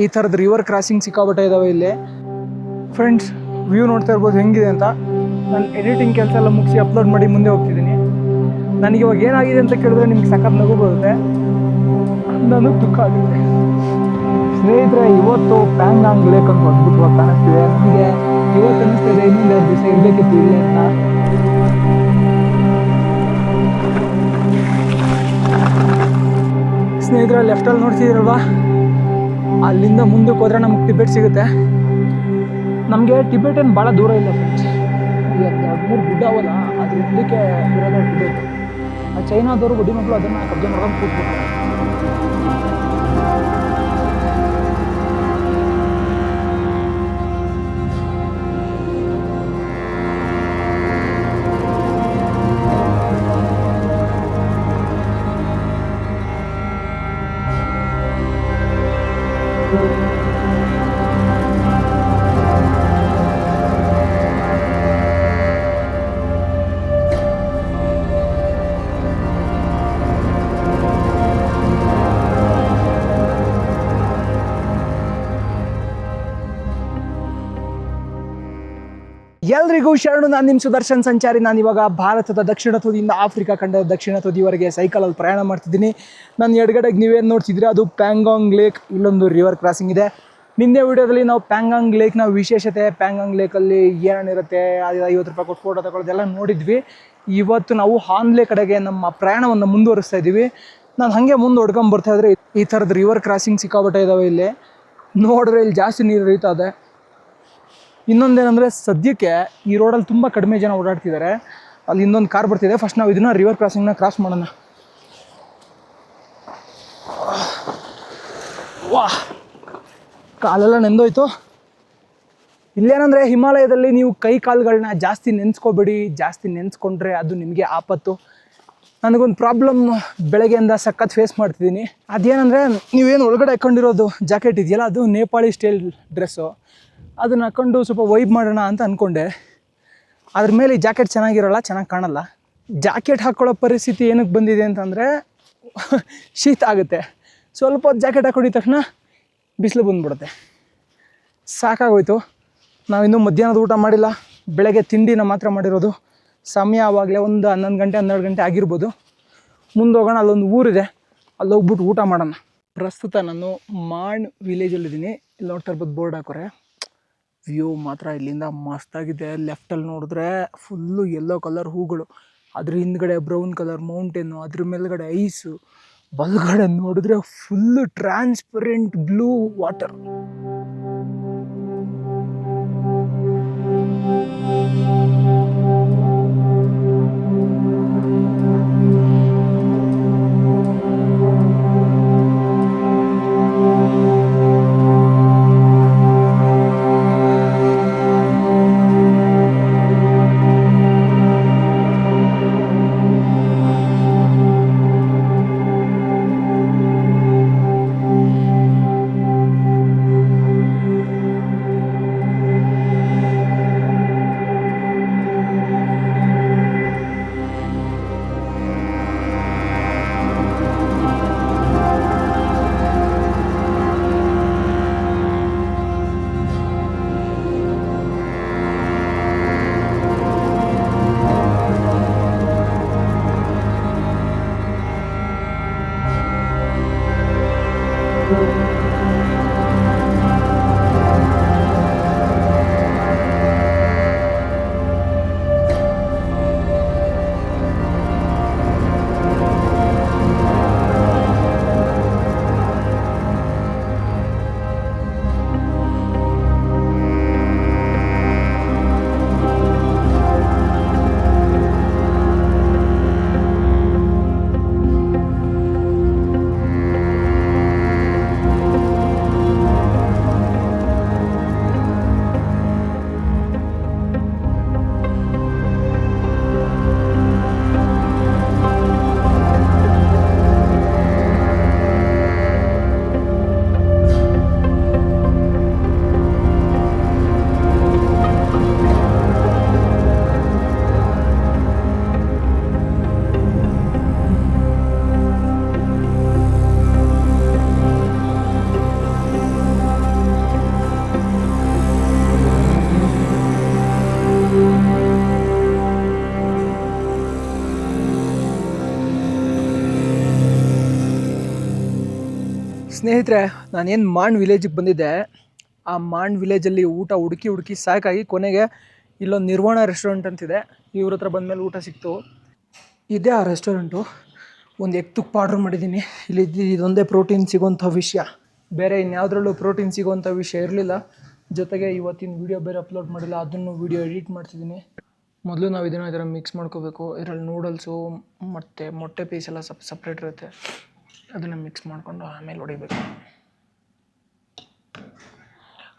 ಈ ಥರದ river crossing ಸಿಕ್ಕಾಪಟ್ಟೆ ಇದ್ದಾವೆ ಇಲ್ಲಿ. ಫ್ರೆಂಡ್ಸ್, ವ್ಯೂ ನೋಡ್ತಾ ಇರ್ಬೋದು ಹೆಂಗಿದೆ ಅಂತ. ನಾನು ಎಡಿಟಿಂಗ್ ಕೆಲಸ ಎಲ್ಲ ಮುಗಿಸಿ ಅಪ್ಲೋಡ್ ಮಾಡಿ ಮುಂದೆ ಹೋಗ್ತಿದ್ದೀನಿ. ನನಗೆ ಇವಾಗ ಏನಾಗಿದೆ ಅಂತ ಕೇಳಿದ್ರೆ ನಿಮ್ಗೆ ಸಖತ್ ನಗು ಬರುತ್ತೆ, ನನಗೆ ದುಃಖ ಆಗುತ್ತೆ. ಸ್ನೇಹಿತರೆ, ಇವತ್ತು ಪ್ಯಾಂಗಾಂಗ್ ಲೇಕ್ ಅಂತ ಅದ್ಭುತವಾಗಿ ಕಾಣಿಸ್ತಿದೆ. ನನಗೆ ಇವತ್ತು ಅನ್ನಿಸ್ತಿದೆ ಇನ್ನೊಂದು 2 ದಿವಸ ಇರಬೇಕಿತ್ತು ಇಲ್ಲೇ ಅಂತ. ಸ್ನೇಹಿತರೆ, ಲೆಫ್ಟಲ್ಲಿ ನೋಡ್ತಿದ್ದೀರಲ್ವಾ, ಅಲ್ಲಿಂದ ಮುಂದಕ್ಕೆ ಹೋದ್ರೆ ನಮ್ಗೆ ಟಿಬೆಟ್ ಸಿಗುತ್ತೆ. ನಮಗೆ ಟಿಬೆಟ್ ಏನು ಭಾಳ ದೂರ ಇಲ್ಲ ಫ್ರೆಂಡ್ಸ್. 2-3 ಗುಡ್ಡ ಅವಲ್ಲ, ಅದ್ರ ಮುಂದಕ್ಕೆ ಇರೋದೇ ಟಿಬೆಟ್. ಆ ಚೈನಾದವರು ಬಡ್ಡಿ ಮಕ್ಕಳು ಅದನ್ನು ಕಬ್ಜೆ ಮಾಡ್ಕೊಂಡು ಕೂತ್ಬಿಟ್ಟು. ಎಲ್ರಿಗೂ ಶರಣು. ನಾನು ನಿಮ್ಮ ಸುದರ್ಶನ್ ಸಂಚಾರಿ. ನಾನು ಇವಾಗ ಭಾರತದ ದಕ್ಷಿಣ ತುದಿಯಿಂದ ಆಫ್ರಿಕಾ ಖಂಡದ ದಕ್ಷಿಣ ತುದಿವರೆಗೆ ಸೈಕಲಲ್ಲಿ ಪ್ರಯಾಣ ಮಾಡ್ತಿದ್ದೀನಿ. ನನ್ನ ಎಡಗಡೆಗೆ ನೀವೇನು ನೋಡ್ತಿದ್ದೀರಾ ಅದು ಪ್ಯಾಂಗಾಂಗ್ ಲೇಕ್. ಇಲ್ಲೊಂದು ರಿವರ್ ಕ್ರಾಸಿಂಗ್ ಇದೆ. ನಿನ್ನೆ ವಿಡಿಯೋದಲ್ಲಿ ನಾವು ಪ್ಯಾಂಗಾಂಗ್ ಲೇಕ್ನ ವಿಶೇಷತೆ, ಪ್ಯಾಂಗಾಂಗ್ ಲೇಕಲ್ಲಿ ಏನೇನಿರುತ್ತೆ, ಅದು 50 ರೂಪಾಯಿ ಕೊಟ್ಟು ಫೋಟೋ ತಗೊಳ್ಳೋದೆಲ್ಲ ನೋಡಿದ್ವಿ. ಇವತ್ತು ನಾವು ಹಾನ್ ಲೇಕ್ ಕಡೆಗೆ ನಮ್ಮ ಪ್ರಯಾಣವನ್ನು ಮುಂದುವರಿಸ್ತಾ ಇದ್ದೀವಿ. ನಾನು ಹಾಗೆ ಮುಂದೆ ಹೊಡ್ಕೊಂಡು ಬರ್ತಾ ಇದ್ರೆ ಈ ಥರದ ರಿವರ್ ಕ್ರಾಸಿಂಗ್ ಸಿಕ್ಕಾಪಟ್ಟೆ ಇದ್ದಾವೆ ಇಲ್ಲಿ. ನೋಡಿದ್ರೆ ಇಲ್ಲಿ ಜಾಸ್ತಿ ನೀರು ಹರಿತಾ ಇದೆ. ಇನ್ನೊಂದೇನೆಂದರೆ, ಸದ್ಯಕ್ಕೆ ಈ ರೋಡಲ್ಲಿ ತುಂಬ ಕಡಿಮೆ ಜನ ಓಡಾಡ್ತಿದ್ದಾರೆ. ಅಲ್ಲಿ ಇನ್ನೊಂದು ಕಾರ್ ಬರ್ತಿದೆ. ಫಸ್ಟ್ ನಾವು ಇದನ್ನು ರಿವರ್ ಕ್ರಾಸಿಂಗ್ನ ಕ್ರಾಸ್ ಮಾಡೋಣ. ವಾಹ್, ಕಾಲೆಲ್ಲ ನೆಂದೋಯ್ತು. ಇಲ್ಲೇನಂದರೆ, ಹಿಮಾಲಯದಲ್ಲಿ ನೀವು ಕೈ ಕಾಲುಗಳನ್ನ ಜಾಸ್ತಿ ನೆನೆಸ್ಕೋಬೇಡಿ. ಜಾಸ್ತಿ ನೆನೆಸ್ಕೊಂಡ್ರೆ ಅದು ನಿಮಗೆ ಆಪತ್ತು. ನನಗೊಂದು ಪ್ರಾಬ್ಲಮ್ ಬೆಳಗ್ಗೆಯಿಂದ ಸಖತ್ ಫೇಸ್ ಮಾಡ್ತಿದ್ದೀನಿ. ಅದೇನೆಂದರೆ, ನೀವೇನು ಒಳಗಡೆ ಹಾಕ್ಕೊಂಡಿರೋದು ಜಾಕೆಟ್ ಇದೆಯಲ್ಲ, ಅದು ನೇಪಾಳಿ ಸ್ಟೈಲ್ ಡ್ರೆಸ್ಸು. ಅದನ್ನು ಹಾಕ್ಕೊಂಡು ಸ್ವಲ್ಪ ವೈಬ್ ಮಾಡೋಣ ಅಂತ ಅಂದ್ಕೊಂಡೆ. ಅದ್ರ ಮೇಲೆ ಈ ಜಾಕೆಟ್ ಚೆನ್ನಾಗಿರೋಲ್ಲ, ಚೆನ್ನಾಗಿ ಕಾಣಲ್ಲ. ಜಾಕೆಟ್ ಹಾಕ್ಕೊಳ್ಳೋ ಪರಿಸ್ಥಿತಿ ಏನಕ್ಕೆ ಬಂದಿದೆ ಅಂತಂದರೆ, ಶೀತ ಆಗುತ್ತೆ. ಸ್ವಲ್ಪ ಹೊತ್ತು ಜಾಕೆಟ್ ಹಾಕ್ಕೊಂಡಿದ ತಕ್ಷಣ ಬಿಸಿಲು ಬಂದುಬಿಡುತ್ತೆ. ಸಾಕಾಗೋಯ್ತು. ನಾವಿನ್ನೂ ಮಧ್ಯಾಹ್ನದ ಊಟ ಮಾಡಿಲ್ಲ. ಬೆಳಗ್ಗೆ ತಿಂಡಿನ ಮಾತ್ರ ಮಾಡಿರೋದು. ಸಮಯ ಆವಾಗಲೇ ಒಂದು 11 ಗಂಟೆ 12 ಗಂಟೆ ಆಗಿರ್ಬೋದು. ಮುಂದೆ ಹೋಗೋಣ, ಅಲ್ಲೊಂದು ಊರಿದೆ, ಅಲ್ಲಿ ಹೋಗ್ಬಿಟ್ಟು ಊಟ ಮಾಡೋಣ. ಪ್ರಸ್ತುತ ನಾನು ಮಾಣ್ ವಿಲೇಜಲ್ಲಿದ್ದೀನಿ. ಇಲ್ಲಿ ನೋಡ್ತಾ ಇರ್ಬೋದು ಬೋರ್ಡ್ ಹಾಕೋರೆ. ವ್ಯೂ ಮಾತ್ರ ಇಲ್ಲಿಂದ ಮಸ್ತಾಗಿದೆ. ಲೆಫ್ಟಲ್ಲಿ ನೋಡಿದ್ರೆ ಫುಲ್ಲು ಯೆಲ್ಲೋ ಕಲರ್ ಹೂಗಳು, ಅದ್ರ ಹಿಂದ್ಗಡೆ ಬ್ರೌನ್ ಕಲರ್ ಮೌಂಟೇನು, ಅದ್ರ ಮೇಲ್ಗಡೆ ಐಸು, ಬಲ್ಗಡೆ ನೋಡಿದ್ರೆ ಫುಲ್ಲು ಟ್ರಾನ್ಸ್ಪರೆಂಟ್ ಬ್ಲೂ ವಾಟರ್. ಸ್ನೇಹಿತರೆ, ನಾನೇನು ಮಾಂಡ್ ವಿಲೇಜಿಗೆ ಬಂದಿದ್ದೆ, ಆ ಮಾಂಡ್ ವಿಲೇಜಲ್ಲಿ ಊಟ ಹುಡುಕಿ ಸಾಕಾಗಿ ಕೊನೆಗೆ ಇಲ್ಲೊಂದು ನಿರ್ವಾಣ ರೆಸ್ಟೋರೆಂಟ್ ಅಂತಿದೆ, ಇವ್ರ ಹತ್ರ ಬಂದಮೇಲೆ ಊಟ ಸಿಕ್ತು. ಇದೇ ಆ ರೆಸ್ಟೋರೆಂಟು. ಒಂದು ಎಗ್ ತುಪ್ಪ ಆರ್ಡ್ರ್ ಮಾಡಿದ್ದೀನಿ. ಇಲ್ಲಿ ಇದೊಂದೇ ಪ್ರೋಟೀನ್ ಸಿಗೋಂಥ ವಿಷಯ, ಬೇರೆ ಇನ್ಯಾವುದ್ರಲ್ಲೂ ಪ್ರೋಟೀನ್ ಸಿಗೋಂಥ ವಿಷಯ ಇರಲಿಲ್ಲ. ಜೊತೆಗೆ ಇವತ್ತಿನ ವೀಡಿಯೋ ಬೇರೆ ಅಪ್ಲೋಡ್ ಮಾಡಿಲ್ಲ, ಅದನ್ನು ವೀಡಿಯೋ ಎಡಿಟ್ ಮಾಡ್ತಿದ್ದೀನಿ. ಮೊದಲು ನಾವು ಇದರ ಮಿಕ್ಸ್ ಮಾಡ್ಕೋಬೇಕು. ಇದರಲ್ಲಿ ನೂಡಲ್ಸು ಮತ್ತು ಮೊಟ್ಟೆ ಪೀಸ್ ಎಲ್ಲ ಸಪ್ರೇಟ್ ಇರುತ್ತೆ, ಅದನ್ನು ಮಿಕ್ಸ್ ಮಾಡಿಕೊಂಡು ಆಮೇಲೆ ಹೊಡಿಬೇಕು.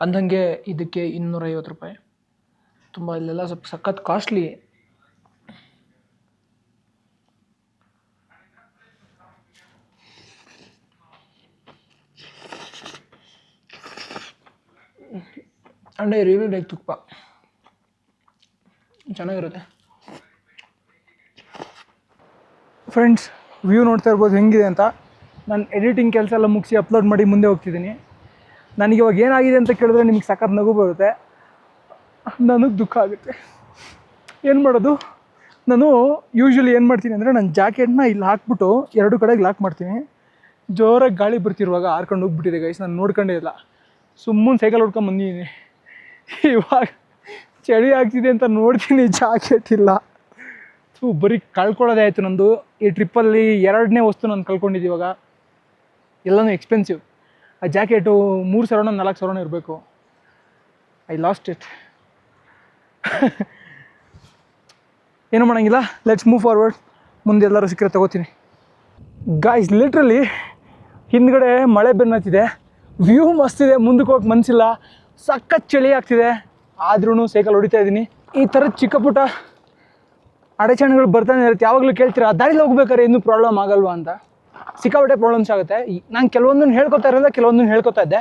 ಅಂದಂಗೆ ಇದಕ್ಕೆ 250 ರೂಪಾಯಿ. ತುಂಬ ಇಲ್ಲೆಲ್ಲ ಸ್ವಲ್ಪ ಸಖತ್ costly. And I really like ತುಪ್ಪ, ಚೆನ್ನಾಗಿರುತ್ತೆ. ಫ್ರೆಂಡ್ಸ್, ವ್ಯೂ ನೋಡ್ತಾ ಇರ್ಬೋದು ಹೆಂಗಿದೆ ಅಂತ. ನಾನು ಎಡಿಟಿಂಗ್ ಕೆಲಸ ಎಲ್ಲ ಮುಗಿಸಿ ಅಪ್ಲೋಡ್ ಮಾಡಿ ಮುಂದೆ ಹೋಗ್ತಿದ್ದೀನಿ. ನನಗೆ ಇವಾಗ ಏನಾಗಿದೆ ಅಂತ ಕೇಳಿದ್ರೆ ನಿಮಗೆ ಸಖತ್ ನಗು ಬರುತ್ತೆ, ನನಗೆ ದುಃಖ ಆಗುತ್ತೆ. ಏನು ಮಾಡೋದು? ನಾನು ಯೂಶ್ವಲಿ ಏನು ಮಾಡ್ತೀನಿ ಅಂದರೆ, ನನ್ನ ಜಾಕೆಟ್ನ ಇಲ್ಲಿ ಹಾಕ್ಬಿಟ್ಟು 2 ಕಡೆಗೆ ಲಾಕ್ ಮಾಡ್ತೀನಿ. ಜೋರಾಗಿ ಗಾಳಿ ಬರ್ತಿರುವಾಗ ಹಾರ್ಕೊಂಡು ಹೋಗ್ಬಿಟ್ಟಿದೆ ಗೈಸ್, ನಾನು ನೋಡ್ಕೊಂಡೇ ಇಲ್ಲ. ಸುಮ್ಮನೆ ಸೈಕಲ್ ಹೊಡ್ಕೊಂಡು ಬಂದಿದ್ದೀನಿ. ಇವಾಗ ಚಳಿ ಆಗ್ತಿದೆ ಅಂತ ನೋಡ್ತೀನಿ, ಜಾಕೆಟ್ ಇಲ್ಲ. ಬರೀ ಕಳ್ಕೊಳ್ಳೋದೇ ಆಯಿತು ನಂದು. ಈ ಟ್ರಿಪ್ಪಲ್ಲಿ 2ನೇ ವಸ್ತು ನಾನು ಕಳ್ಕೊಂಡಿದ್ದು. ಇವಾಗ ಎಲ್ಲನೂ ಎಕ್ಸ್ಪೆನ್ಸಿವ್. ಆ ಜಾಕೆಟು 3,000 4,000 ಇರಬೇಕು. I lost it. ಏನೂ ಮಾಡೋಂಗಿಲ್ಲ, ಲೆಟ್ಸ್ ಮೂವ್ ಫಾರ್ವರ್ಡ್. ಮುಂದೆ ಎಲ್ಲರೂ ಸಿಕ್ಕರೆ ತಗೋತೀನಿ. ಗಾಯ್ಸ್, ಲಿಟ್ರಲಿ ಹಿಂದ್ಗಡೆ ಮಳೆ ಬೆನ್ನತ್ತಿದೆ, ವ್ಯೂ ಮಸ್ತಿದೆ, ಮುಂದಕ್ಕೆ ಹೋಗಕ್ಕೆ ಮನಸ್ಸಿಲ್ಲ, ಸಖತ್ ಚಳಿ ಆಗ್ತಿದೆ. ಆದ್ರೂ ಸೈಕಲ್ ಹೊಡಿತಾ ಇದ್ದೀನಿ. ಈ ಥರದ ಚಿಕ್ಕ ಪುಟ್ಟ ಅಡಚಣೆಗಳು ಬರ್ತಾನೆ ಇರುತ್ತೆ. ಯಾವಾಗಲೂ ಕೇಳ್ತೀರಾ ದಾರಿಲಿ ಹೋಗ್ಬೇಕಾದ್ರೆ ಇನ್ನೂ ಪ್ರಾಬ್ಲಮ್ ಆಗಲ್ವಾ ಅಂತ. ಸಿಕ್ಕಾಪಟ್ಟೆ ಪ್ರಾಬ್ಲಮ್ಸ್ ಆಗುತ್ತೆ. ನಾನು ಕೆಲವೊಂದನ್ನು ಹೇಳ್ಕೊತಾ ಇರೋದ್ರಿಂದ ಕೆಲವೊಂದನ್ನು ಹೇಳ್ಕೊತಾ ಇದ್ದೆ,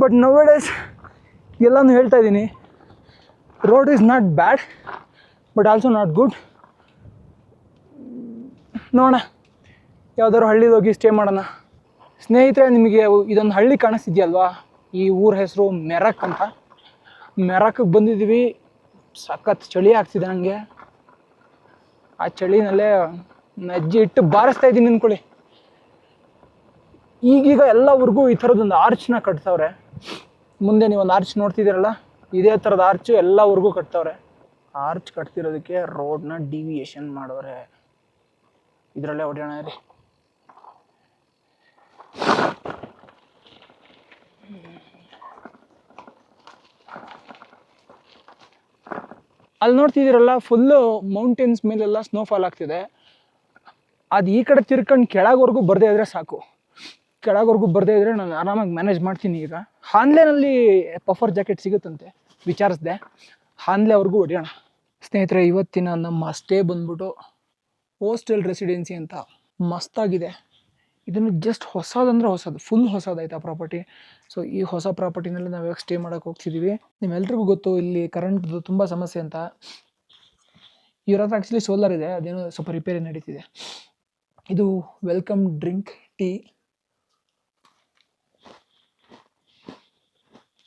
ಬಟ್ ನೌವೇಡೇಸ್ ಎಲ್ಲನೂ ಹೇಳ್ತಾ ಇದ್ದೀನಿ. Road is not bad but also not good. ನೋಡೋಣ, ಯಾವುದಾದ್ರು ಹಳ್ಳಿಗೆ ಹೋಗಿ ಸ್ಟೇ ಮಾಡೋಣ. ಸ್ನೇಹಿತರೆ, ನಿಮಗೆ ಇದೊಂದು ಹಳ್ಳಿ ಕಾಣಿಸ್ತಿದೆಯಲ್ವಾ, ಈ ಊರ ಹೆಸರು ಮೆರಕ್ ಅಂತ. ಮೆರಕ್ಗೆ ಬಂದಿದ್ದೀವಿ. ಸಖತ್ ಚಳಿ ಆಗ್ತಿದೆ ನನಗೆ. ಆ ಚಳಿನಲ್ಲೇ ನಜ್ಜಿ ಇಟ್ಟು ಬಾರಿಸ್ತಾ ಇದ್ದೀನಿ ಅಂದ್ಕೊಳ್ಳಿ. ಈಗೀಗ ಎಲ್ಲ ಊರಿಗೂ ಈ ಥರದೊಂದು ಆರ್ಚ್ನ ಕಟ್ತವ್ರೆ. ಮುಂದೆ ನೀವು ಒಂದು ಆರ್ಚ್ ನೋಡ್ತಿದ್ದೀರಲ್ಲ, ಇದೇ ಥರದ ಆರ್ಚು ಎಲ್ಲ ಊರಿಗೂ ಕಟ್ತವ್ರೆ. ಆರ್ಚ್ ಕಟ್ತಿರೋದಕ್ಕೆ ರೋಡ್ನ ಡಿವಿಯೇಷನ್ ಮಾಡೋರೆ. ಇದರಲ್ಲೇ ಹೊಡೆಯೋಣ ರೀ. ಅಲ್ಲಿ ನೋಡ್ತಿದ್ದೀರಲ್ಲ, ಫುಲ್ಲು ಮೌಂಟೇನ್ಸ್ ಮೇಲೆಲ್ಲ ಸ್ನೋಫಾಲ್ ಆಗ್ತಿದೆ. ಅದು ಈ ಕಡೆ ತಿರ್ಕೊಂಡು ಕೆಳಗವರೆಗೂ ಬರದೇ ಇದ್ದರೆ ಸಾಕು. ಕೆಳಗವರೆಗೂ ಬರದೇ ಇದ್ದರೆ ನಾನು ಆರಾಮಾಗಿ ಮ್ಯಾನೇಜ್ ಮಾಡ್ತೀನಿ. ಈಗ ಹಾನ್ಲೇನಲ್ಲಿ ಪಫರ್ ಜಾಕೆಟ್ ಸಿಗುತ್ತಂತೆ, ವಿಚಾರಿಸಿದೆ. ಹಾನ್ಲೇವರೆಗೂ ಹೊಡೆಯೋಣ. ಸ್ನೇಹಿತರೆ, ಇವತ್ತಿನ ನಮ್ಮ ಸ್ಟೇ ಬಂದ್ಬಿಟ್ಟು ಹೋಸ್ಟೆಲ್ ರೆಸಿಡೆನ್ಸಿ ಅಂತ. ಮಸ್ತಾಗಿದೆ. ಇದನ್ನು ಜಸ್ಟ್ ಹೊಸದಂದರೆ ಹೊಸದು, ಫುಲ್ ಹೊಸದಾಯ್ತು ಆ ಪ್ರಾಪರ್ಟಿ. ಸೊ ಈ ಹೊಸ ಪ್ರಾಪರ್ಟಿನಲ್ಲಿ ನಾವು ಇವಾಗ ಸ್ಟೇ ಮಾಡೋಕ್ಕೆ ಹೋಗ್ತಿದ್ದೀವಿ. ನಿಮ್ಮೆಲ್ರಿಗೂ ಗೊತ್ತು ಇಲ್ಲಿ ಕರೆಂಟ್ದು ತುಂಬ ಸಮಸ್ಯೆ ಅಂತ. ಇವ್ರ ಹತ್ರ ಆ್ಯಕ್ಚುಲಿ ಸೋಲಾರ್ ಇದೆ, ಅದೇನೋ ಸ್ವಲ್ಪ ರಿಪೇರಿ ನಡೀತಿದೆ. ಇದು ವೆಲ್ಕಮ್ ಡ್ರಿಂಕ್ ಟೀ.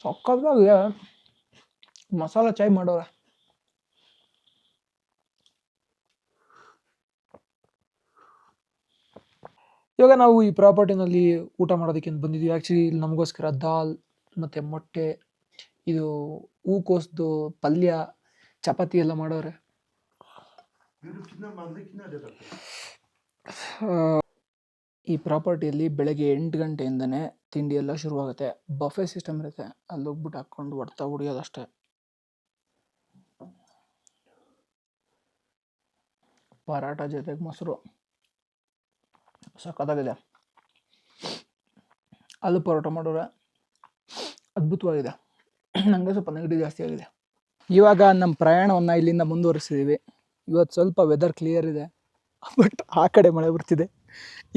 ಸಕ್ಕತ್ತಾಗಿದೆ. ಮಸಾಲ ಚಾಯ್ ಮಾಡೋರೆ. ಇವಾಗ ನಾವು ಈ ಪ್ರಾಪರ್ಟಿನಲ್ಲಿ ಊಟ ಮಾಡೋದಕ್ಕೆ ಬಂದಿದ್ದೀವಿ. ಆ್ಯಕ್ಚುಲಿ ಇಲ್ಲಿ ನಮಗೋಸ್ಕರ ದಾಲ್ ಮತ್ತು ಮೊಟ್ಟೆ, ಇದು ಹೂಕೋಸ್ದು ಪಲ್ಯ, ಚಪಾತಿ ಎಲ್ಲ ಮಾಡೋರೆ. ಈ ಪ್ರಾಪರ್ಟಿಯಲ್ಲಿ ಬೆಳಗ್ಗೆ 8 ಗಂಟೆಯಿಂದನೇ ತಿಂಡಿ ಎಲ್ಲ ಶುರುವಾಗುತ್ತೆ. ಬಫೆ ಸಿಸ್ಟಮ್ ಇರುತ್ತೆ, ಅಲ್ಲಿ ಹೋಗ್ಬಿಟ್ಟು ಹಾಕ್ಕೊಂಡು ಹೊಡ್ತಾ ಹೊಡಿಯೋದಷ್ಟೇ. ಪರಾಟ ಜೊತೆಗೆ ಮೊಸರು ಸಖತ್ತಾಗಿದೆ. ಆಲೂ ಪರೋಟ ಮಾಡೋರೆ, ಅದ್ಭುತವಾಗಿದೆ. ನನಗೆ ಸ್ವಲ್ಪ ನೆಗಡಿ ಜಾಸ್ತಿ ಆಗಿದೆ. ಇವಾಗ ನಮ್ಮ ಪ್ರಯಾಣವನ್ನು ಇಲ್ಲಿಂದ ಮುಂದುವರಿಸಿದ್ದೀವಿ. ಇವತ್ತು ಸ್ವಲ್ಪ ವೆದರ್ ಕ್ಲಿಯರ್ ಇದೆ, ಬಟ್ ಆ ಕಡೆ ಮಳೆ ಬರ್ತಿದೆ,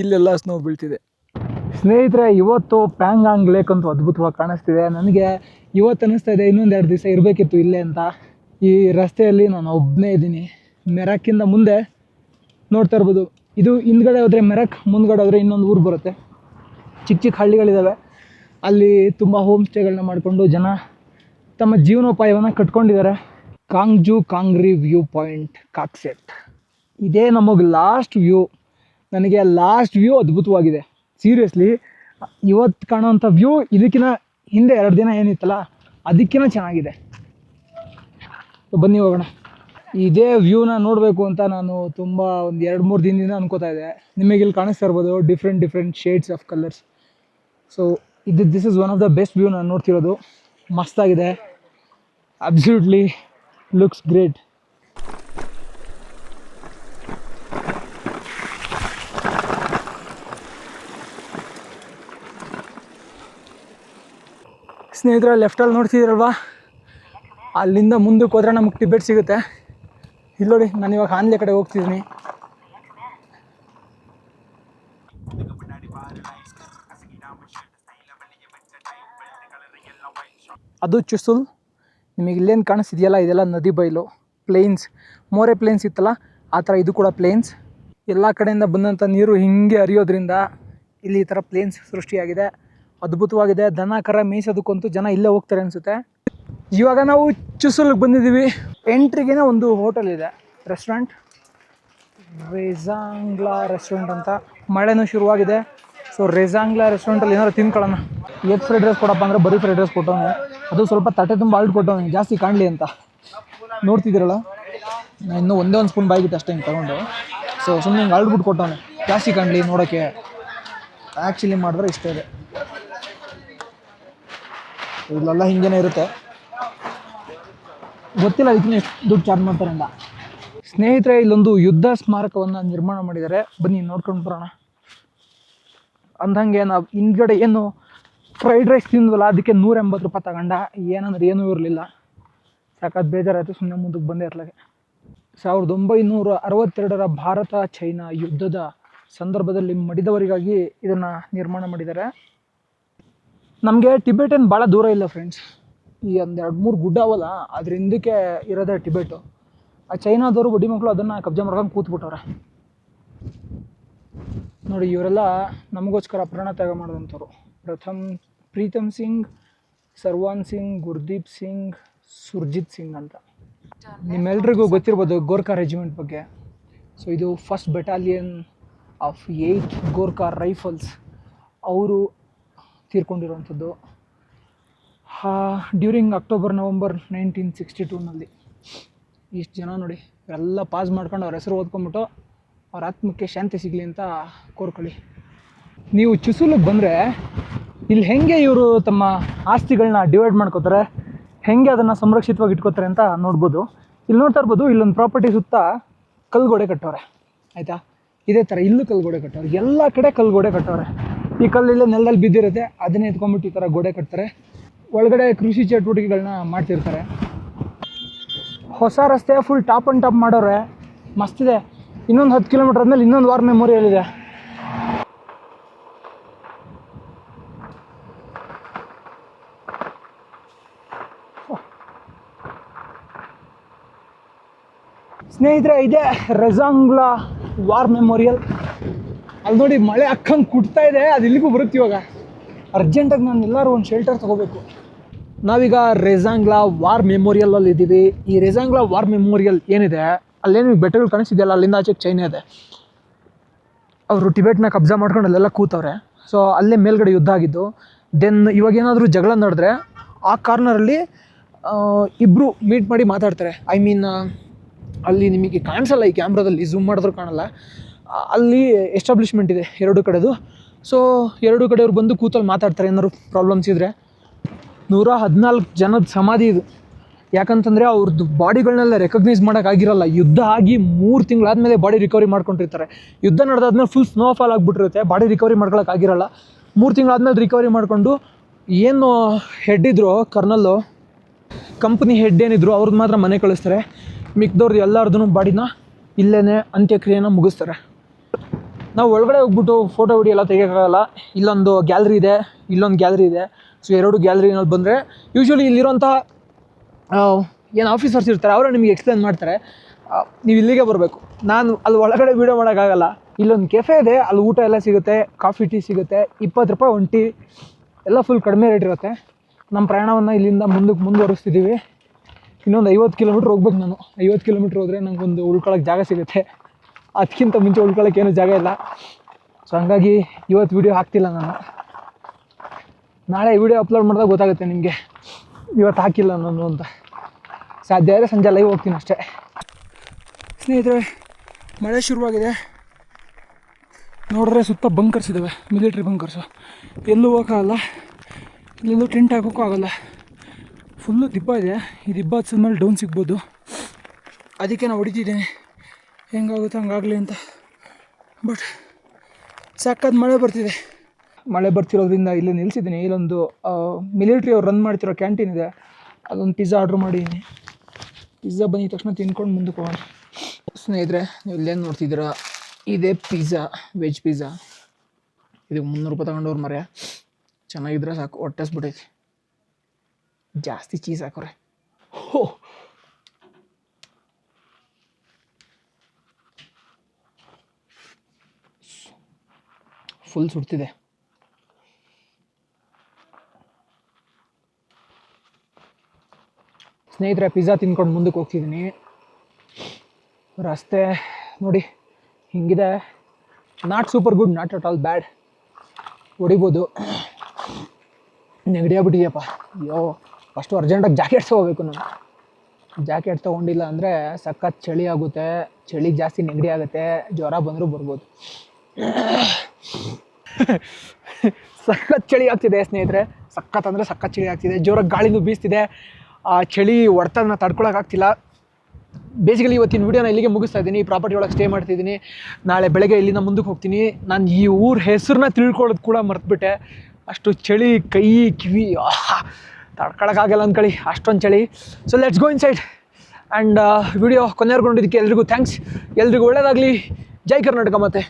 ಇಲ್ಲೆಲ್ಲ ಸ್ನೋ ಬೀಳ್ತಿದೆ. ಸ್ನೇಹಿತರೆ, ಇವತ್ತು ಪ್ಯಾಂಗಾಂಗ್ ಲೇಕ್ ಅಂತೂ ಅದ್ಭುತವಾಗಿ ಕಾಣಿಸ್ತಿದೆ. ನನಗೆ ಇವತ್ತು ಅನ್ನಿಸ್ತಾ ಇದೆ ಇನ್ನೊಂದು 2 ದಿವಸ ಇರಬೇಕಿತ್ತು ಇಲ್ಲೇ ಅಂತ. ಈ ರಸ್ತೆಯಲ್ಲಿ ನಾನು ಒಬ್ಬನೇ ಇದ್ದೀನಿ. ಮೆರಕ್ಕಿಂದ ಮುಂದೆ ನೋಡ್ತಾ ಇರ್ಬೋದು, ಇದು ಹಿಂದ್ಗಡೆ ಹೋದರೆ ಮೆರಕ್, ಮುಂದ್ಗಡೆ ಹೋದರೆ ಇನ್ನೊಂದು ಊರು ಬರುತ್ತೆ. ಚಿಕ್ಕ ಚಿಕ್ಕ ಹಳ್ಳಿಗಳಿದ್ದಾವೆ. ಅಲ್ಲಿ ತುಂಬ ಹೋಮ್ ಸ್ಟೇಗಳನ್ನ ಮಾಡಿಕೊಂಡು ಜನ ತಮ್ಮ ಜೀವನೋಪಾಯವನ್ನು ಕಟ್ಕೊಂಡಿದ್ದಾರೆ. ಕಾಂಗ್ಜು ಕಾಂಗ್ರಿ ವ್ಯೂ ಪಾಯಿಂಟ್, ಕಾಕ್ಸೆಟ್. ಇದೇ ನಮಗೆ ಲಾಸ್ಟ್ ವ್ಯೂ. ನನಗೆ ಲಾಸ್ಟ್ ವ್ಯೂ ಅದ್ಭುತವಾಗಿದೆ. ಸೀರಿಯಸ್ಲಿ ಇವತ್ತು ಕಾಣೋವಂಥ ವ್ಯೂ ಇದಕ್ಕಿಂತ ಹಿಂದೆ 2 ದಿನ ಏನಿತ್ತಲ್ಲ ಅದಕ್ಕಿಂತ ಚೆನ್ನಾಗಿದೆ. ಬನ್ನಿ ಹೋಗೋಣ. ಇದೇ ವ್ಯೂನ ನೋಡಬೇಕು ಅಂತ ನಾನು ತುಂಬ ಒಂದು 2-3 ದಿನದಿಂದ ಅನ್ಕೋತಾ ಇದ್ದೆ. ನಿಮಗೆ ಇಲ್ಲಿ ಕಾಣಿಸ್ತಾ ಇರ್ಬೋದು different shades of colours. So this is one of the best view ನಾನು ನೋಡ್ತಿರೋದು. ಮಸ್ತಾಗಿದೆ, ಅಬ್ಸಲ್ಯೂಟ್ಲಿ ಲುಕ್ಸ್ ಗ್ರೇಟ್. ಸ್ನೇಹಿತರೆ, ಲೆಫ್ಟಲ್ಲಿ ನೋಡ್ತಿದ್ದೀರಲ್ವಾ, ಅಲ್ಲಿಂದ ಮುಂದಕ್ಕೆ ಹೋದರೆ ನಮಗೆ ಟಿಬೆಟ್ ಸಿಗುತ್ತೆ. ಇಲ್ಲಿ ನೋಡಿ, ನಾನು ಇವಾಗ ಹಾನ್ಲೆ ಕಡೆ ಹೋಗ್ತಿದ್ದೀನಿ. ಅದು ಚುಸುಲ್. ನಿಮಗೆ ಇಲ್ಲೇನು ಕಾಣಿಸ್ತಿದೆಯಲ್ಲ, ಇದೆಲ್ಲ ನದಿ ಬಯಲು, ಪ್ಲೇನ್ಸ್, ಮೋರೆ ಪ್ಲೇನ್ಸ್ ಇತ್ತಲ್ಲ ಆ ಥರ ಇದು ಕೂಡ ಪ್ಲೇನ್ಸ್. ಎಲ್ಲ ಕಡೆಯಿಂದ ಬಂದಂಥ ನೀರು ಹಿಂಗೆ ಹರಿಯೋದ್ರಿಂದ ಇಲ್ಲಿ ಈ ಥರ ಪ್ಲೇನ್ಸ್ ಸೃಷ್ಟಿಯಾಗಿದೆ. ಅದ್ಭುತವಾಗಿದೆ. ದನ ಕರ ಮೇಯಿಸೋದಕ್ಕಂತೂ ಜನ ಇಲ್ಲೇ ಹೋಗ್ತಾರೆ ಅನಿಸುತ್ತೆ. ಇವಾಗ ನಾವು ಚುಸುಲ್ಗೆ ಬಂದಿದ್ದೀವಿ. ಎಂಟ್ರಿಗೇನೆ ಒಂದು ಹೋಟೆಲ್ ಇದೆ, ರೆಸ್ಟೋರೆಂಟ್, ರೆಜಾಂಗ್ಲಾ ರೆಸ್ಟೋರೆಂಟ್ ಅಂತ. ಮಳೆನೂ ಶುರುವಾಗಿದೆ. ಸೊ ರೆಜಾಂಗ್ಲಾ ರೆಸ್ಟೋರೆಂಟಲ್ಲಿ ಏನಾದ್ರು ತಿನ್ಕೊಳ್ಳೋಣ. ಎಗ್ ಫ್ರೈಡ್ ರೈಸ್ ಕೊಡಪ್ಪ ಅಂದರೆ ಬರೀ ಫ್ರೈಡ್ ರೈಸ್ ಕೊಟ್ಟವನೆ, ಅದು ಸ್ವಲ್ಪ ತಟ್ಟೆ ತುಂಬ ಅಲ್ಟ್ ಕೊಟ್ಟವನೆ ಜಾಸ್ತಿ ಕಾಣಲಿ ಅಂತ. ನೋಡ್ತಿದ್ದೀರಲ್ಲ, ನಾನು ಇನ್ನೂ ಒಂದೇ ಒಂದು ಸ್ಪೂನ್ ಬಾಯಿಗಿಟ್ಟು ಅಷ್ಟೇ ಹಿಂಗೆ ತಗೊಂಡು. ಸೊ ಸುಮ್ಮನೆ ಹಿಂಗೆ ಅಲ್ಟ್ಬಿಟ್ಟು ಕೊಟ್ಟವನೆ ಜಾಸ್ತಿ ಕಾಣಲಿ ನೋಡೋಕ್ಕೆ. ಆ್ಯಕ್ಚುಲಿ ಮಾಡಿದ್ರೆ ಇಷ್ಟ ಇದೆ. ಇಲ್ಲೆಲ್ಲ ಹಿಂಗೇನೆ ಇರುತ್ತೆ, ಗೊತ್ತಿಲ್ಲ ಇದಕ್ಕೆ ದುಡ್ಡು ಚಾರ್ಜ್ ಮಾಡ್ತಾರೆ ಅಂತ. ಸ್ನೇಹಿತರೆ, ಇಲ್ಲೊಂದು ಯುದ್ಧ ಸ್ಮಾರಕವನ್ನು ನಿರ್ಮಾಣ ಮಾಡಿದ್ದಾರೆ. ಬನ್ನಿ ನೋಡ್ಕೊಂಡು ಬರೋಣ. ಅಂದಂಗೆ ನಾವು ಹಿಂದ್ಗಡೆ ಏನು ಫ್ರೈಡ್ ರೈಸ್ ತಿಂದ್ವಲ್ಲ ಅದಕ್ಕೆ 180 ರೂಪಾಯಿ ತಗೊಂಡ. ಏನಂದ್ರೆ ಏನೂ ಇರಲಿಲ್ಲ. ಸಾಕಾದ ಬೇಜಾರಾಯಿತು, ಸುಮ್ಮನೆ ಮುಂದಕ್ಕೆ ಬಂದೇ ಇರ್ಲಾಗೆ. 1962ರ ಭಾರತ ಚೈನಾ ಯುದ್ಧದ ಸಂದರ್ಭದಲ್ಲಿ ಮಡಿದವರಿಗಾಗಿ ಇದನ್ನು ನಿರ್ಮಾಣ ಮಾಡಿದ್ದಾರೆ. ನಮಗೆ ಟಿಬೆಟನ್ ಭಾಳ ದೂರ ಇಲ್ಲ ಫ್ರೆಂಡ್ಸ್. ಈ ಒಂದು 2-3 ಗುಡ್ಡ ಅವಲ್ಲ, ಅದ್ರ ಹಿಂದಕ್ಕೆ ಇರೋದೇ ಟಿಬೆಟು. ಆ ಚೈನಾದವರು ಬಡ್ಡಿ ಮಕ್ಕಳು ಅದನ್ನು ಕಬ್ಜಾ ಮಾಡ್ಕೊಂಡು ಕೂತ್ಬಿಟ್ಟವ್ರೆ ನೋಡಿ. ಇವರೆಲ್ಲ ನಮಗೋಸ್ಕರ ಪ್ರಾಣ ತ್ಯಾಗ ಮಾಡಿದಂಥವ್ರು. ಪ್ರೀತಮ್ ಸಿಂಗ್, ಸರ್ವಾನ್ ಸಿಂಗ್, ಗುರ್ದೀಪ್ ಸಿಂಗ್, ಸುರ್ಜಿತ್ ಸಿಂಗ್ ಅಂತ. ನಿಮ್ಮೆಲ್ರಿಗೂ ಗೊತ್ತಿರ್ಬೋದು ಗೋರ್ಖಾ ರೆಜಿಮೆಂಟ್ ಬಗ್ಗೆ. ಸೊ ಇದು 1st battalion of 8th Gorkha rifles. ಅವರು ತೀರ್ಕೊಂಡಿರುವಂಥದ್ದು ಡ್ಯೂರಿಂಗ್ ಅಕ್ಟೋಬರ್-ನವಂಬರ್ 1962ನಲ್ಲಿ. ಇಷ್ಟು ಜನ ನೋಡಿ, ಇವರೆಲ್ಲ ಪಾಸ್ ಮಾಡ್ಕೊಂಡು ಅವ್ರ ಹೆಸರು ಓದ್ಕೊಂಬಿಟ್ಟು ಅವ್ರ ಆತ್ಮಕ್ಕೆ ಶಾಂತಿ ಸಿಗಲಿ ಅಂತ ಕೋರ್ಕೊಳ್ಳಿ. ನೀವು ಚುಸುಲಿಗೆ ಬಂದರೆ ಇಲ್ಲಿ ಹೆಂಗೆ ಇವರು ತಮ್ಮ ಆಸ್ತಿಗಳನ್ನ ಡಿವೈಡ್ ಮಾಡ್ಕೋತಾರೆ, ಹೆಂಗೆ ಅದನ್ನು ಸಂರಕ್ಷಿತವಾಗಿ ಇಟ್ಕೋತಾರೆ ಅಂತ ನೋಡ್ಬೋದು. ಇಲ್ಲಿ ನೋಡ್ತಾ ಇರ್ಬೋದು, ಇಲ್ಲೊಂದು ಪ್ರಾಪರ್ಟಿ ಸುತ್ತ ಕಲ್ಗೋಡೆ ಕಟ್ಟವ್ರೆ, ಆಯಿತಾ. ಇದೇ ಥರ ಇಲ್ಲೂ ಕಲ್ಗೋಡೆ ಕಟ್ಟವ್ರೆ, ಎಲ್ಲ ಕಡೆ ಕಲ್ಗೋಡೆ ಕಟ್ಟವ್ರೆ. ಈ ಕಲ್ಲೆಲ್ಲ ನೆಲದಲ್ಲಿ ಬಿದ್ದಿರುತ್ತೆ, ಅದನ್ನೇ ಎತ್ಕೊಂಡ್ಬಿಟ್ಟು ಈ ಥರ ಗೋಡೆ ಕಟ್ತಾರೆ. ಒಳಗಡೆ ಕೃಷಿ ಚಟುವಟಿಕೆಗಳನ್ನ ಮಾಡ್ತಿರ್ತಾರೆ. ಹೊಸ ರಸ್ತೆ ಫುಲ್ ಟಾಪ್ ಆ್ಯಂಡ್ ಟಾಪ್ ಮಾಡೋರೆ, ಮಸ್ತಿದೆ. ಇನ್ನೊಂದು 10 ಕಿಲೋಮೀಟ್ರ್ ಆದಮೇಲೆ ಇನ್ನೊಂದು ವಾರ್ ಮೆಮೋರಿಯಲ್ ಇದೆ. ಸ್ನೇಹಿತರೆ, ಇದೆ ರೆಜಾಂಗ್ಲಾ ವಾರ್ ಮೆಮೋರಿಯಲ್. ಅಲ್ಲಿ ನೋಡಿ, ಮಳೆ ಅಕ್ಕಂಗೆ ಕುಟ್ತಾ ಇದೆ. ಅದು ಇಲ್ಲಿಗೂ ಬರುತ್ತೆ ಇವಾಗ. ಅರ್ಜೆಂಟಾಗಿ ನಾನು ಎಲ್ಲರೂ ಒಂದು ಶೆಲ್ಟರ್ ತೊಗೋಬೇಕು. ನಾವೀಗ ರೆಜಾಂಗ್ಲಾ ವಾರ್ ಮೆಮೋರಿಯಲಲ್ಲಿ ಇದ್ದೀವಿ. ಈ ರೆಜಾಂಗ್ಲಾ ವಾರ್ ಮೆಮೋರಿಯಲ್ ಏನಿದೆ, ಅಲ್ಲೇನು ಬೆಟ್ಟಗಳು ಕಾಣಿಸ್ತಿದೆಯಲ್ಲ, ಅಲ್ಲಿಂದ ಆಚೆಗೆ ಚೈನಾ ಇದೆ. ಅವರು ಟಿಬೆಟ್ನ ಕಬ್ಜಾ ಮಾಡ್ಕೊಂಡು ಅಲ್ಲೆಲ್ಲ ಕೂತವ್ರೆ. ಸೊ ಅಲ್ಲೇ ಮೇಲ್ಗಡೆ ಯುದ್ಧ ಆಗಿದ್ದು. ದೆನ್ ಇವಾಗೇನಾದರೂ ಜಗಳ ನಡೆದ್ರೆ ಆ ಕಾರ್ನರಲ್ಲಿ ಇಬ್ಬರು ಮೀಟ್ ಮಾಡಿ ಮಾತಾಡ್ತಾರೆ. ಐ ಮೀನ್ ಅಲ್ಲಿ ನಿಮಗೆ ಕಾಣಿಸಲ್ಲ, ಈ ಕ್ಯಾಮ್ರಾದಲ್ಲಿ ಝೂಮ್ ಮಾಡಿದ್ರು ಕಾಣಲ್ಲ. ಅಲ್ಲಿ ಎಸ್ಟಾಬ್ಲಿಷ್ಮೆಂಟ್ ಇದೆ 2 ಕಡೆದು. ಸೊ 2 ಕಡೆಯವ್ರು ಬಂದು ಕೂತಲ್ಲಿ ಮಾತಾಡ್ತಾರೆ ಏನಾದ್ರು ಪ್ರಾಬ್ಲಮ್ಸ್ ಇದ್ದರೆ. 114 ಜನದ ಸಮಾಧಿ ಇದು. ಯಾಕಂತಂದರೆ ಅವ್ರದ್ದು ಬಾಡಿಗಳನ್ನೆಲ್ಲ ರೆಕಗ್ನೈಸ್ ಮಾಡೋಕ್ಕಾಗಿರಲ್ಲ. ಯುದ್ಧ ಆಗಿ 3 ತಿಂಗಳಾದಮೇಲೆ ಬಾಡಿ ರಿಕವರಿ ಮಾಡ್ಕೊಂಡಿರ್ತಾರೆ. ಯುದ್ಧ ನಡೆದಾದ್ಮೇಲೆ ಫುಲ್ ಸ್ನೋಫಾಲ್ ಆಗಿಬಿಟ್ಟಿರುತ್ತೆ, ಬಾಡಿ ರಿಕವರಿ ಮಾಡ್ಕೊಳಕ್ಕಾಗಿರಲ್ಲ. 3 ತಿಂಗಳಾದ್ಮೇಲೆ ರಿಕವರಿ ಮಾಡಿಕೊಂಡು ಏನು ಹೆಡ್ ಇದ್ರು, ಕರ್ನಲ್ಲು, ಕಂಪ್ನಿ ಹೆಡ್ ಏನಿದ್ರು ಅವ್ರದ್ದು ಮಾತ್ರ ಮನೆ ಕಳಿಸ್ತಾರೆ. ಮಿಕ್ದವ್ರದ್ದು ಎಲ್ಲರದ್ದು ಬಾಡಿನ ಇಲ್ಲೇ ಅಂತ್ಯಕ್ರಿಯೆನ ಮುಗಿಸ್ತಾರೆ. ನಾವು ಒಳಗಡೆ ಹೋಗ್ಬಿಟ್ಟು ಫೋಟೋ ವಿಡಿಯೋ ಎಲ್ಲ ತೆಗಿಯೋಕ್ಕಾಗಲ್ಲ. ಇಲ್ಲೊಂದು ಗ್ಯಾಲರಿ ಇದೆ, ಇಲ್ಲೊಂದು ಗ್ಯಾಲರಿ ಇದೆ. ಸೊ 2 ಗ್ಯಾಲರಿನಲ್ಲಿ ಬಂದರೆ ಯೂಶ್ವಲಿ ಇಲ್ಲಿರೋಂಥ ಏನು ಆಫೀಸರ್ಸ್ ಇರ್ತಾರೆ, ಅವರು ನಿಮಗೆ ಎಕ್ಸ್ಪ್ಲೇನ್ ಮಾಡ್ತಾರೆ. ನೀವು ಇಲ್ಲಿಗೆ ಬರಬೇಕು. ನಾನು ಅಲ್ಲಿ ಒಳಗಡೆ ವೀಡಿಯೋ ಮಾಡೋಕ್ಕಾಗಲ್ಲ. ಇಲ್ಲೊಂದು ಕೆಫೆ ಇದೆ, ಅಲ್ಲಿ ಊಟ ಎಲ್ಲ ಸಿಗುತ್ತೆ, ಕಾಫಿ ಟೀ ಸಿಗುತ್ತೆ. 20 ರೂಪಾಯಿ ಒಂದು ಟೀ, ಎಲ್ಲ ಫುಲ್ ಕಡಿಮೆ ರೇಟ್ ಇರುತ್ತೆ. ನಮ್ಮ ಪ್ರಯಾಣವನ್ನು ಇಲ್ಲಿಂದ ಮುಂದುವರಿಸ್ತಿದ್ದೀವಿ. ಇನ್ನೊಂದು 50 ಕಿಲೋಮೀಟ್ರ್ ಹೋಗ್ಬೇಕು ನಾನು. 50 ಕಿಲೋಮೀಟ್ರ್ ಹೋದರೆ ನನಗೊಂದು ಉಳ್ಕೊಳ್ಳೋಕೆ ಜಾಗ ಸಿಗುತ್ತೆ. ಅದಕ್ಕಿಂತ ಮುಂಚೆ ಉಳ್ಕೊಳ್ಳೋಕೆ ಏನೂ ಜಾಗ ಇಲ್ಲ. ಸೊ ಹಂಗಾಗಿ ಇವತ್ತು ವೀಡಿಯೋ ಹಾಕ್ತಿಲ್ಲ ನಾನು. ನಾಳೆ ವಿಡಿಯೋ ಅಪ್ಲೋಡ್ ಮಾಡಿದಾಗ ಗೊತ್ತಾಗುತ್ತೆ ನಿಮಗೆ ಇವತ್ತು ಹಾಕಿಲ್ಲ ನಾನು ಅಂತ. ಸಾಧ್ಯ ಆದರೆ ಸಂಜೆ ಲೈವ್ ಹೋಗ್ತೀನಿ ಅಷ್ಟೇ. ಸ್ನೇಹಿತರೆ, ಮಳೆ ಶುರುವಾಗಿದೆ. ನೋಡಿದ್ರೆ ಸುತ್ತ ಬಂಕರ್ಸ್ ಇದ್ದಾವೆ, ಮಿಲಿಟ್ರಿ ಬಂಕರ್ಸು. ಎಲ್ಲೂ ಹೋಗೋಕ್ಕಾಗಲ್ಲ, ಇಲ್ಲೆಲ್ಲೂ ಟೆಂಟ್ ಹಾಕೋಕ್ಕೂ ಆಗೋಲ್ಲ. ಫುಲ್ಲು ದಿಬ್ಬ ಇದೆ. ಈ ದಿಬ್ಬ ಹಚ್ಚಿದ ಮೇಲೆ ಡೌನ್ ಸಿಗ್ಬೋದು. ಅದಕ್ಕೆ ನಾನು ಹೊಡಿತಿದ್ದೀನಿ, ಹೆಂಗಾಗುತ್ತೆ ಹಂಗಾಗಲಿ ಅಂತ. ಬಟ್ ಸಾಕಾದ ಮಳೆ ಬರ್ತಿದೆ. ಮಳೆ ಬರ್ತಿರೋದ್ರಿಂದ ಇಲ್ಲಿ ನಿಲ್ಲಿಸಿದ್ದೀನಿ. ಇಲ್ಲೊಂದು ಮಿಲಿಟ್ರಿ ಅವ್ರು ರನ್ ಮಾಡ್ತಿರೋ ಕ್ಯಾಂಟೀನ್ ಇದೆ, ಅದೊಂದು ಪಿಜ್ಜಾ ಆರ್ಡ್ರ್ ಮಾಡಿದ್ದೀನಿ. ಪಿಜ್ಜಾ ಬಂದಿದ ತಕ್ಷಣ ತಿನ್ಕೊಂಡು ಮುಂದಕ್ಕೆ ಹೋಗೋಣ. ಸ್ನೇಹಿತರೆ, ನೀವು ಇಲ್ಲೇನು ನೋಡ್ತಿದ್ದೀರಾ, ಇದೇ ಪಿಜ್ಜಾ, ವೆಜ್ ಪಿಜ್ಜಾ. ಇದು 300 ರೂಪಾಯಿ ತಗೊಂಡವ್ರು ಮರ್ಯ. ಚೆನ್ನಾಗಿದ್ರೆ ಸಾಕು, ಹೊಟ್ಟೆಸ್ಬಿಟ್ಟೈತಿ. ಜಾಸ್ತಿ ಚೀಸ್ ಹಾಕೋರೆ. ಹೋ, ಫುಲ್ ಸುಡ್ತಿದೆ. ಸ್ನೇಹಿತರೆ, ಪಿಜ್ಜಾ ತಿನ್ಕೊಂಡು ಮುಂದಕ್ಕೆ ಹೋಗ್ತಿದ್ದೀನಿ. ರಸ್ತೆ ನೋಡಿ ಹಿಂಗಿದೆ. Not super good, not at all bad. ಹೊಡಿಬೋದು. ನೆಗಡಿ ಆಗ್ಬಿಟ್ಟಿದೆಯಪ್ಪ. ಅಯ್ಯೋ, ಫಸ್ಟು ಅರ್ಜೆಂಟಾಗಿ ಜಾಕೆಟ್ ತೊಗೋಬೇಕು ನಾನು. ಜಾಕೆಟ್ ತೊಗೊಂಡಿಲ್ಲ ಅಂದರೆ ಸಖತ್ ಚಳಿ ಆಗುತ್ತೆ. ಚಳಿಗೆ ಜಾಸ್ತಿ ನೆಗಡಿ ಆಗುತ್ತೆ, ಜ್ವರ ಬಂದರೂ ಬರ್ಬೋದು. ಸಖತ್ ಚಳಿ ಆಗ್ತಿದೆ ಸ್ನೇಹಿತರೆ, ಸಖತ್ ಅಂದರೆ ಸಖತ್ ಚಳಿ ಆಗ್ತಿದೆ. ಜೋರಾಗಿ ಗಾಳಿನೂ ಬೀಸ್ತಿದೆ. ಆ ಚಳಿ ಹೊಡೆತನ ತಡ್ಕೊಳಕ್ಕಾಗ್ತಿಲ್ಲ. ಬೇಸಿಕಲಿ ಇವತ್ತಿನ ವೀಡಿಯೋನ ಇಲ್ಲಿಗೆ ಮುಗಿಸ್ತಾ ಇದ್ದೀನಿ. ಪ್ರಾಪರ್ಟಿ ಒಳಗೆ ಸ್ಟೇ ಮಾಡ್ತಿದ್ದೀನಿ. ನಾಳೆ ಬೆಳಗ್ಗೆ ಇಲ್ಲಿಂದ ಮುಂದಕ್ಕೆ ಹೋಗ್ತೀನಿ. ನಾನು ಈ ಊರ ಹೆಸರನ್ನ ತಿಳ್ಕೊಳ್ಳೋದು ಕೂಡ ಮರ್ತುಬಿಟ್ಟೆ. ಅಷ್ಟು ಚಳಿ, ಕೈ ಕಿವಿ ತಡ್ಕೊಳಕ್ಕಾಗಲ್ಲ ಅಂದ್ಕೊಳ್ಳಿ, ಅಷ್ಟೊಂದು ಚಳಿ. So let's go inside. And video ಕೊನೆವರೆಗೊಂಡಿದ್ದಕ್ಕೆ ಎಲ್ರಿಗೂ ಥ್ಯಾಂಕ್ಸ್. ಎಲ್ರಿಗೂ ಒಳ್ಳೆಯದಾಗಲಿ. ಜೈ ಕರ್ನಾಟಕ. ಮತ್ತೆ